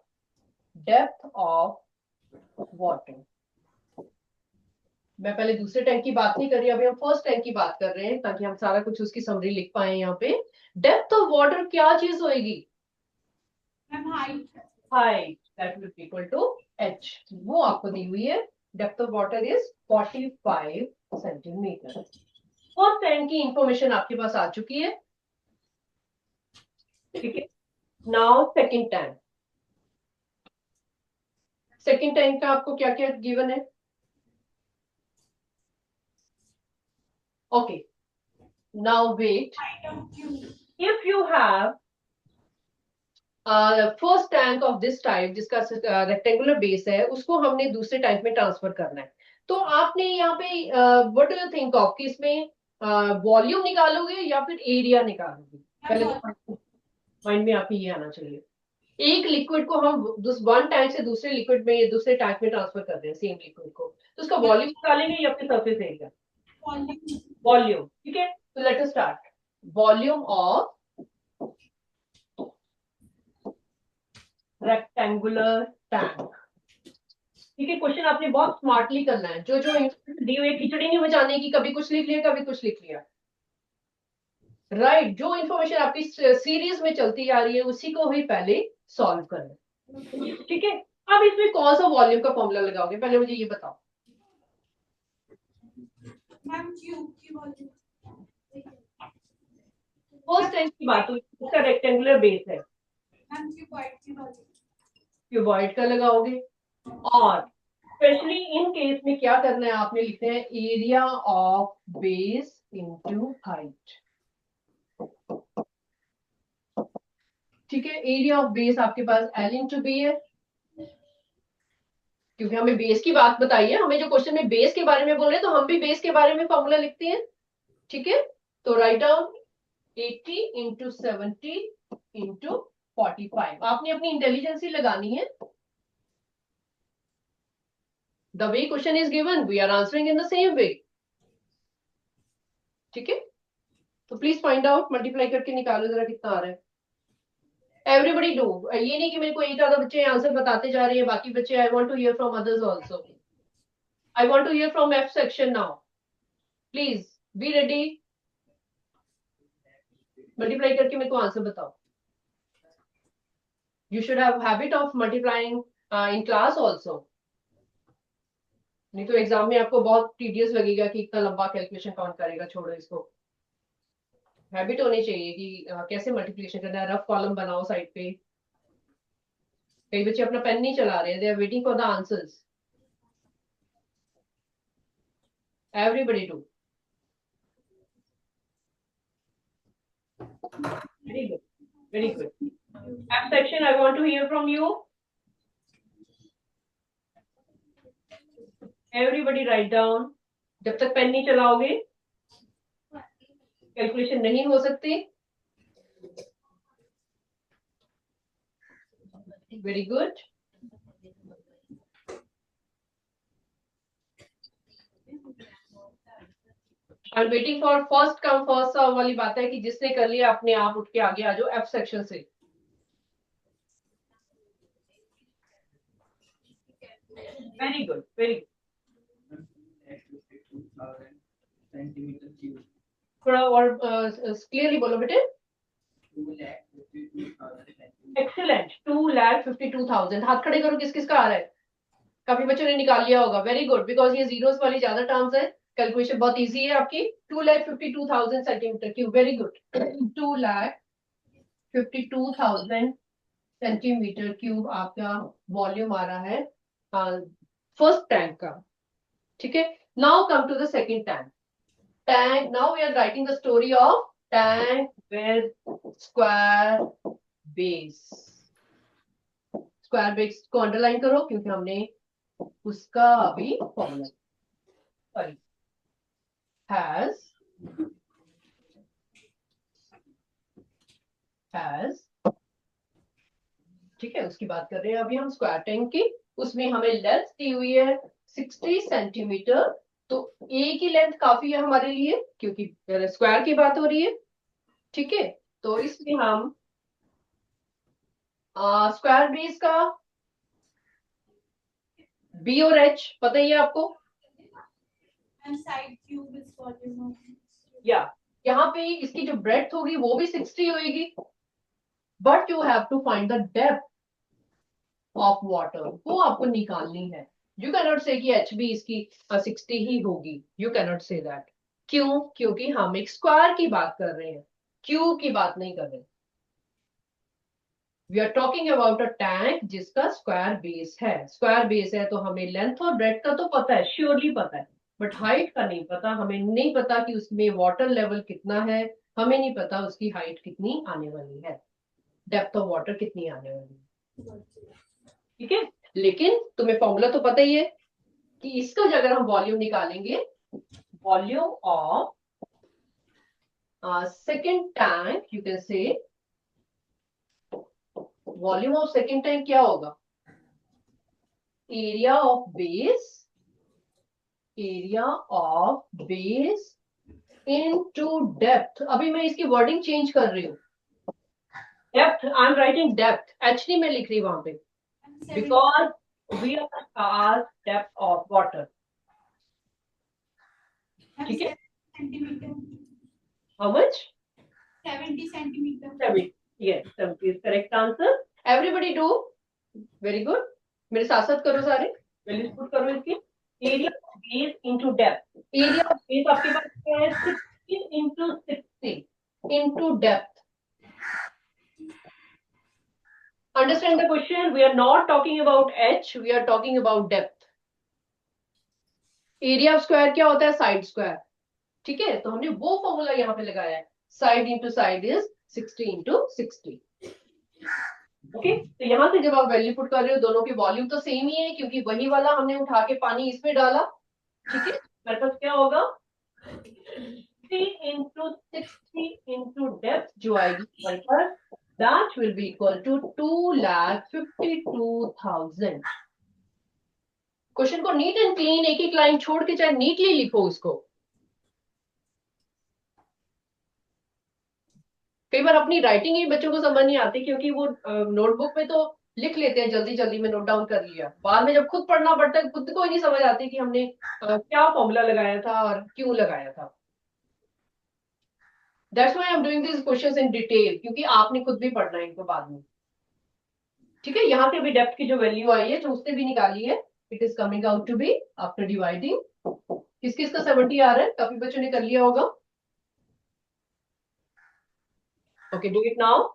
Depth of water. मैं पहले दूसरे टैंक की बात नहीं कर रही, अभी हम फर्स्ट टैंक की बात कर रहे हैं ताकि हम सारा कुछ उसकी समरी लिख पाए. यहाँ पे डेप्थ ऑफ वाटर क्या चीज होएगी? Height. That will be equal to h. वो आपको दी हुई है. Depth of water is 45 centimetre. First tank की इंफॉर्मेशन आपके पास आ चुकी है. ठीक है. Now second tank. Second tank का आपको क्या क्या गिवन है? Okay, now wait. If you have first tank of this type जिसका rectangular base है, उसको हमने दूसरे टैंक में ट्रांसफर करना है. तो आपने यहाँ पे what do you think of कि इसमें वॉल्यूम निकालोगे या फिर एरिया निकालोगे? पहले तो माइंड में आपके ये आना चाहिए. एक लिक्विड को हम वन टैंक से दूसरे लिक्विड में, दूसरे टैंक में ट्रांसफर कर रहे हैं, सेम लिक्विड को, तो उसका वॉल्यूम निकालेंगे या फिर सरफेस एरिया? वॉल्यूम. ठीक है. तो let us start. Volume of rectangular tank. ठीक है. क्वेश्चन आपने बहुत स्मार्टली करना है. जो जो दी हुई खिचड़ी नहीं बचाने की, कभी कुछ लिख लिया कभी कुछ लिख लिया. राइट. जो इंफॉर्मेशन आपकी सीरीज में चलती आ रही है उसी को ही पहले सॉल्व करना. ठीक है. अब इसमें कौन सा वॉल्यूम का फॉर्मूला लगाओगे? पहले मुझे ये बताओ. फर्स्ट टैंक की बात हुई, उसका रेक्टेंगुलर बेस है. क्यूबॉइड का लगाओगे. और स्पेशली इन केस में क्या करना है, आपने लिखते हैं area of base into height. ठीक है. एरिया ऑफ बेस आपके पास एल इंटू बी है, क्योंकि हमें बेस की बात बताई है. हमें जो क्वेश्चन में बेस के बारे में बोल रहे हैं तो हम भी बेस के बारे में फॉर्मूला लिखते हैं. ठीक है. तो राइट डाउन 80 इंटू 70 इंटू 45. आपने अपनी इंटेलिजेंस ही लगानी है. The way question is given we are answering in the same way. ठीक है. तो प्लीज फाइंड आउट, मल्टीप्लाई करके निकालो जरा कितना आ रहा है. Everybody do. ये नहीं कि मेरे को एक आधा बच्चे आंसर बताते जा रहे हैं, बाकी बच्चे I want to hear from others also. I want to hear from F section now. Please be ready. Multiply करके मेरे को आंसर बताओ. You should have habit of multiplying in class also, नहीं तो एग्जाम में आपको बहुत टीडियस लगेगा कि इतना लंबा कैलकुलेशन कौन करेगा, छोड़ो इसको। हैबिट होनी चाहिए कि कैसे मल्टीप्लिकेशन करना है, रफ कॉलम बनाओ साइड पे। कई बच्चे अपना पेन नहीं चला रहे, they are waiting for the answers. Everybody do. Very good, very good. App section, I want to hear from you. Everybody write down. जब तक पेन नहीं चलाओगे कैलकुलेशन नहीं हो सकती। Very good. I am waiting for first come first serve वाली बात है कि जिसने कर लिया अपने आप उठ के आगे आ जाओ एफ सेक्शन से। Very good, very good. थोड़ा और क्लियरली बोलो बेटे। एक्सीलेंट, 2,52,000। हाथ खड़े करो, किस किस का आ रहा है? काफी बच्चों ने निकाल लिया होगा। वेरी गुड, बिकॉज ये जीरोस वाली ज्यादा टर्म्स है, कैलकुलेशन बहुत इजी है आपकी। 2,52,000 centimetre cube. Very good. 2,52,000 centimetre cube आपका वॉल्यूम आ रहा है फर्स्ट टैंक का। ठीक है, now come to the second tank. Tank, now we are writing the story of tank with square base. Square base को अंडरलाइन करो क्योंकि हमने उसका अभी फॉर्मूला, सॉरी, हैज, ठीक है, उसकी बात कर रहे हैं अभी हम स्क्वायर टैंक की। उसमें हमें लेंथ दी हुई है 60 सेंटीमीटर। तो ए की लेंथ काफी है हमारे लिए क्योंकि स्क्वायर की बात हो रही है। ठीक है, तो इसमें हम स्क्वायर बेस का बी और एच पता ही है आपको। And side cube is volume of. या यहाँ पे इसकी जो ब्रेड्थ होगी वो भी 60 होगी, but you have to find the depth of water, वो आपको निकालनी है। यू कैनॉट से कि एच बी इसकी 60 ही होगी, यू कैनॉट से दैट। क्यों? क्योंकि हम एक स्क्वायर की बात कर रहे हैं, क्यूब की बात नहीं कर रहे। We are talking about a tank जिसका स्क्वायर बेस है। स्क्वायर बेस है तो हमें लेंथ और ब्रेड्थ का तो पता है, श्योरली पता है, बट हाइट का नहीं पता। हमें नहीं पता कि उसमें वाटर लेवल कितना है, हमें नहीं पता उसकी हाइट कितनी आने वाली है, डेप्थ ऑफ वाटर कितनी आने वाली है। ठीक है, लेकिन तुम्हें फॉर्मूला तो पता ही है कि इसका जो अगर हम वॉल्यूम निकालेंगे, volume of second tank, you can say volume of second tank क्या होगा? Area of base, area of base into depth. अभी मैं इसकी वर्डिंग चेंज कर रही हूँ। Depth, I am writing depth, H D में लिख रही वहां पे, because we are depth of water. ठीक है, Centimeter. How much? 70 centimeter. 70. Yes, 70 is correct answer. Everybody do. Very good. मेरे साथ साथ करो सारे, वैल्यूज पुट करो इसकी। Area of base into depth. Area of base आपके पास क्या है? 60 into 60 into depth. Understand the question? We are not talking about h, we are talking about depth. Area of square क्या होता है? Side square. ठीक है, तो हमने वो फॉर्मूला यहाँ पे लगाया है, side into side is 60 into 60। Okay, तो यहाँ से जब आप वैल्यू पुट कर रहे हो, दोनों की वॉल्यूम तो सेम ही है क्योंकि वही वाला हमने उठा के पानी इसमें डाला। ठीक है, मेरे पास क्या होगा? 3 इंटू 60 इंटू डेप्थ जो आएगी हमारे पास, that will be equal to 2,52,000। Question को नीट एंड क्लीन एक एक लाइन छोड़ के चाहे नीटली लिखो उसको। कई बार अपनी राइटिंग ही बच्चों को समझ नहीं आती क्योंकि वो नोटबुक में तो लिख लेते हैं, जल्दी जल्दी में नोट डाउन कर लिया, बाद में जब खुद पढ़ना पड़ता है खुद को ही नहीं समझ आती कि हमने क्या फॉर्मूला लगाया था और क्यों लगाया था। That's why I am doing this questions in detail, क्योंकि आपने खुद भी पढ़ना है इनको बाद में। ठीक है, यहाँ से भी डेप्थ की जो वैल्यू आई है जो उससे भी निकाली है, it is coming out to be after dividing, किस किस का 70 आ रहा है, काफी बच्चों ने कर लिया होगा। ओके, डू इट नाउ,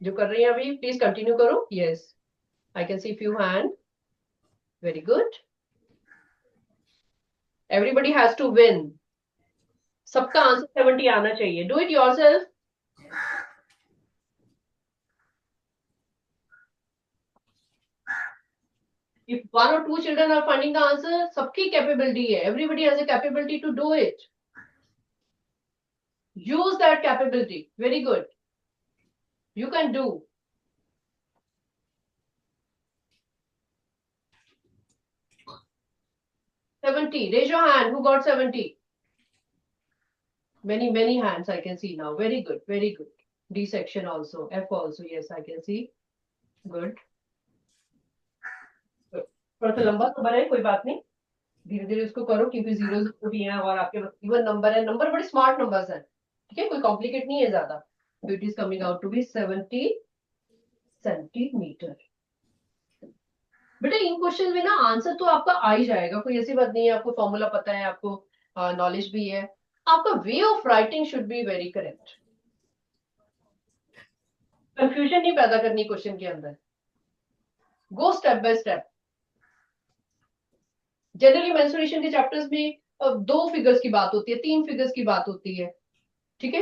जो कर रही हैं अभी प्लीज कंटिन्यू करो। Yes, I can see few hand, very good, everybody has to win, सबका आंसर 70 आना चाहिए, do it yourself. If one or two children are finding the answer, सबकी कैपेबिलिटी है, everybody has a capability to do it. Use that capability. Very good. You can do. 70. Raise your hand. Who got 70? Many hands I can see now. Very good. Very good. D section also. F also. Yes, I can see. Good. Good. थोड़ा सा लंबा number है, कोई बात नहीं, धीरे धीरे उसको करो, क्योंकि जीरो भी है और आपके इवन नंबर है, नंबर बड़े स्मार्ट नंबर्स हैं, ठीक है, कोई कॉम्प्लिकेट नहीं है ज्यादा। तो it is coming out to be 70 centimetre. बेटा इन क्वेश्चन में ना आंसर तो आपका आ ही जाएगा, कोई ऐसी बात नहीं है, आपको फॉर्मूला पता है, आपको नॉलेज भी है, आपका way of writing should be very correct, confusion नहीं पैदा करनी क्वेश्चन के अंदर, go step by step. Generally menstruation के चैप्टर्स में 2 फिगर्स की बात होती है, 3 फिगर्स की बात होती है, ठीक है,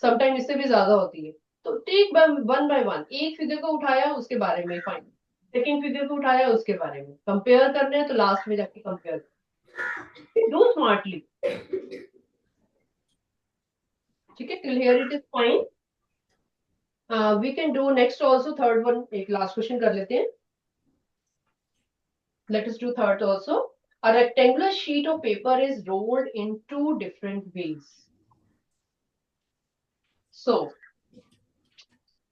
समटाइम इससे भी ज्यादा होती है, तो टेक वन बाय वन, एक फिगर को उठाया उसके बारे में फाइन, सेकेंड फिगर को उठाया उसके बारे में कंपेयर करना है, तो लास्ट में जाके कंपेयर डू स्मार्टली, ठीक है, till here it is fine. We can do next also, third one, एक लास्ट क्वेश्चन कर लेते हैं, let us do third also. A rectangular sheet of paper is rolled in 2 different ways. So,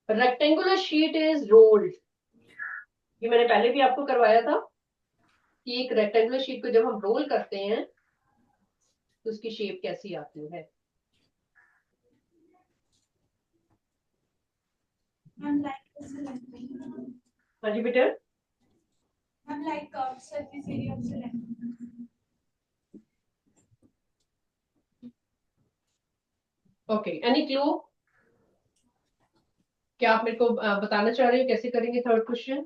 a rectangular sheet is rolled. ये मैंने पहले भी आपको करवाया था कि एक रेक्टेंगुलर शीट को जब हम रोल करते हैं तो उसकी शेप कैसी आती है। हाँ जी बेटा, Like curved surface area of cylinder. Okay, any clue, क्या आप मेरे को बताना चाह रहे हो कैसे करेंगे थर्ड क्वेश्चन।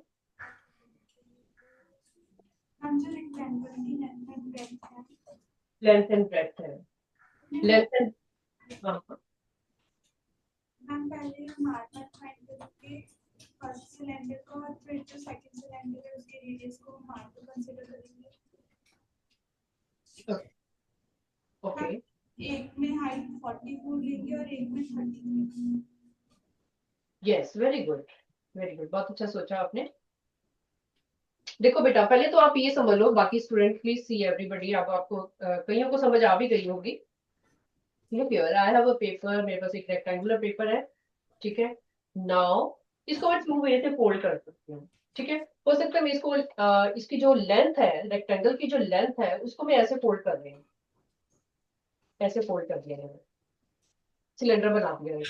हम जो rectangle की length and breadth है, लेंथ एंड ब्रेड्थ है, लेंथ एंड, हम पहले मार्कर फाइंड करके फर्स्ट सिलेंडर को और फिर जो सेकंड सिलेंडर है उसके रेडियस को मार्कर कंसीडर करेंगे। ओके, एक में हाइट 44 लेंगे और एक में 30। Yes, very good, very good, बहुत अच्छा सोचा आपने। देखो बेटा पहले तो आप ये समझ लो, बाकी स्टूडेंट प्लीज सी एवरीबडी, अब आपको कईयों को समझ आ भी गई होगी। आई हैव अ पेपर, मेरे पास एक रेक्टेंगुलर पेपर है, ठीक है, नाउ इसको मैं 2 वे से फोल्ड कर सकती हूँ, ठीक है, हो सकता है मैं इसको इसकी जो लेंथ है, रेक्टेंगल की जो लेंथ है उसको मैं ऐसे फोल्ड कर रही हूँ, ऐसे फोल्ड कर दिया मैंने, सिलेंडर बना दिया है,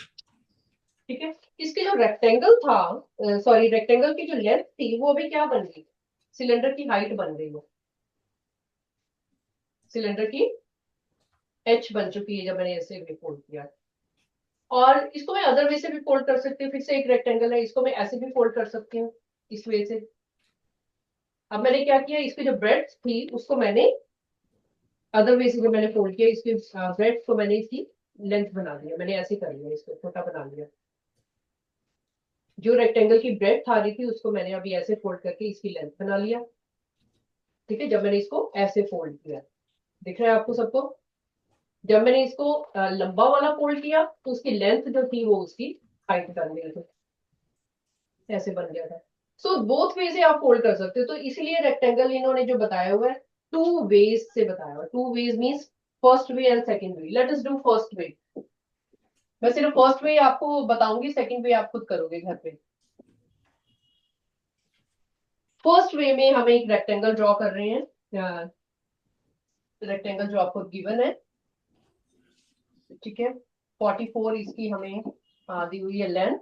ठीक है, इसकी जो रेक्टेंगल था, सॉरी रेक्टेंगल की जो लेंथ थी वो अभी क्या बन गई, सिलेंडर की हाइट बन गई है, सिलेंडर की एच बन चुकी है जब मैंने ऐसे भी फोल्ड किया। और इसको मैं अदर वे से भी फोल्ड कर सकती हूँ, फिर से एक रेक्टेंगल है, इसको मैं ऐसे भी फोल्ड कर सकती हूँ इस वे से। अब मैंने क्या किया, इसकी जो ब्रेड थी उसको मैंने अदर वे से जब मैंने फोल्ड किया, इसकी ब्रेड को मैंने इसकी लेंथ बना दिया, मैंने ऐसे कर लिया, इसको छोटा बना लिया, जो रेक्टेंगल की ब्रेड आ रही थी उसको मैंने अभी ऐसे फोल्ड करके इसकी लेंथ बना लिया, ठीक है, जब मैंने इसको ऐसे फोल्ड किया, दिख रहा है आपको सबको, जब मैंने इसको लंबा वाला फोल्ड किया तो उसकी लेंथ जो थी वो उसकी हाइट कर गई थी, ऐसे बन गया था। सो बोथ वे से आप फोल्ड कर सकते हो, तो इसीलिए रेक्टेंगल इन्होंने जो बताया हुआ है 2 वेज से बताया हुआ, 2 ways means first way and second way, let us do first way, मैं सिर्फ फर्स्ट वे आपको बताऊंगी, सेकेंड वे आप खुद करोगे घर पे। फर्स्ट वे में हम एक रेक्टेंगल ड्रॉ कर रहे हैं, रेक्टेंगल जो आपको गिवन है, ठीक है, 44 इसकी हमें दी हुई है लेंथ,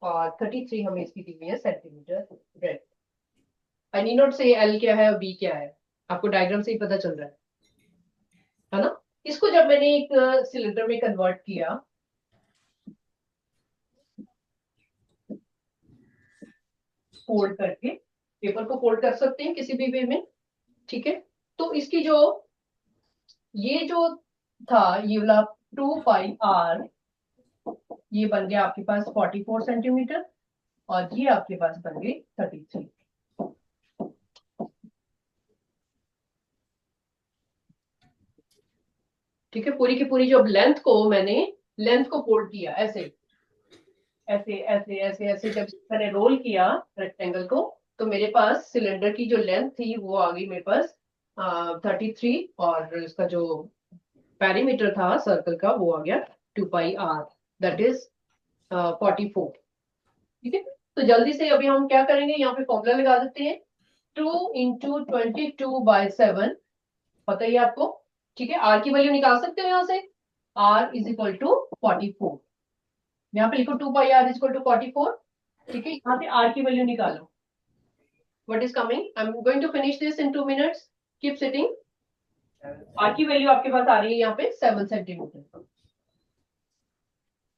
और 33 हमें इसकी दी हुई है centimetre bread. I need not से एल क्या है और बी क्या है, आपको डायग्राम से ही पता चल रहा है ना। इसको जब मैंने एक सिलेंडर में कन्वर्ट किया, फोल्ड करके, पेपर को फोल्ड कर सकते हैं किसी भी वे में, ठीक है। तो इसकी जो ये जो था ये वाला 2 पाई r, ये बन गया आपके पास 44 सेंटीमीटर और ये आपके पास बन गई 33। ठीक है, पूरी की पूरी जो लेंथ को मैंने लेंथ को फोल्ड किया ऐसे ऐसे ऐसे ऐसे ऐसे, जब मैंने रोल किया रेक्टेंगल को, तो मेरे पास सिलेंडर की जो लेंथ थी वो आ गई मेरे पास 33, और इसका जो पेरीमीटर था सर्कल का वो आ गया 2 पाई r, दैट इज 44। ठीक है, तो जल्दी से अभी हम क्या करेंगे, यहाँ पे फॉर्मूला लगा देते हैं। 2 × 22/7, पता ही है आपको। ठीक है, r की वैल्यू निकाल सकते हो यहाँ से, r इज इक्वल टू 44। यहाँ पे लिखो 2 pi r is equal to 44। ठीक है, यहाँ से r की वैल्यू निकालो। What is coming, I am going to finish this in 2 minutes, keep sitting. r की वैल्यू आपके पास आ रही है यहाँ पे 7 सेंटीमीटर।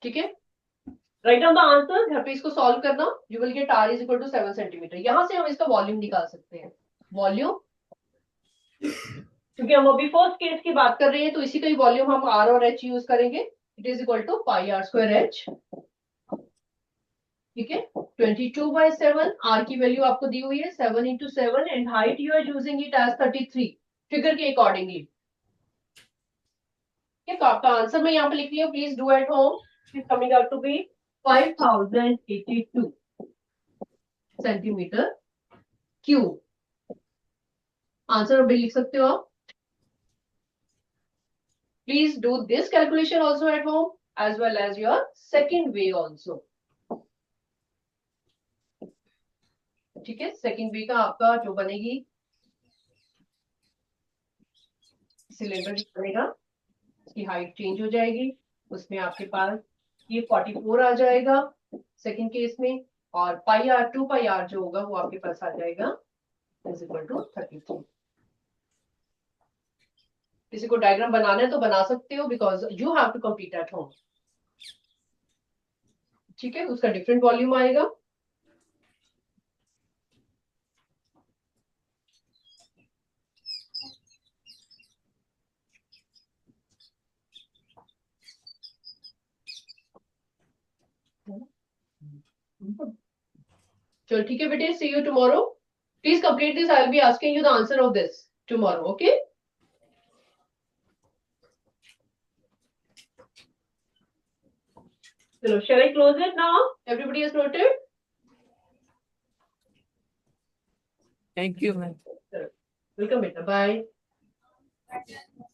ठीक है, राइट डाउन द आंसर, घर पे इसको सॉल्व करना। You will get r is equal to 7 centimetre. यहां से हम इसका वॉल्यूम निकाल सकते हैं, वॉल्यूम, क्योंकि हम अभी फर्स्ट केस की बात कर रहे हैं तो इसी का ही वॉल्यूम हम r और h यूज करेंगे। It is equal to πr²h। ठीक है, 22/7, r की वैल्यू आपको दी हुई है 7 × 7 and height you are using it as 33 figure के अकॉर्डिंगली। तो आपका आंसर मैं यहाँ पे लिख रही हूँ, please do at home. It coming out to be 5082 centimetre cube. Answer भी लिख सकते हो आप। Please do this calculation also at home as well as your second way also. ठीक है, सेकेंड वे का आपका जो बनेगी सिलेंडर जो बनेगा, उसकी हाइट चेंज हो जाएगी, उसमें आपके पास ये 44 आ जाएगा सेकेंड केस में, और πr 2 पाई r जो होगा वो आपके पास आ जाएगा इज इक्वल टू 33। किसी को डायग्राम बनाना है तो बना सकते हो, because you have to complete at home. ठीक है, उसका डिफरेंट वॉल्यूम आएगा। चलो ठीक है बेटे, see you tomorrow. Please complete this, I will be asking you the answer of this tomorrow, okay. चलो, shall I close it now? Everybody has noted? Thank you, ma'am. Welcome beta, bye.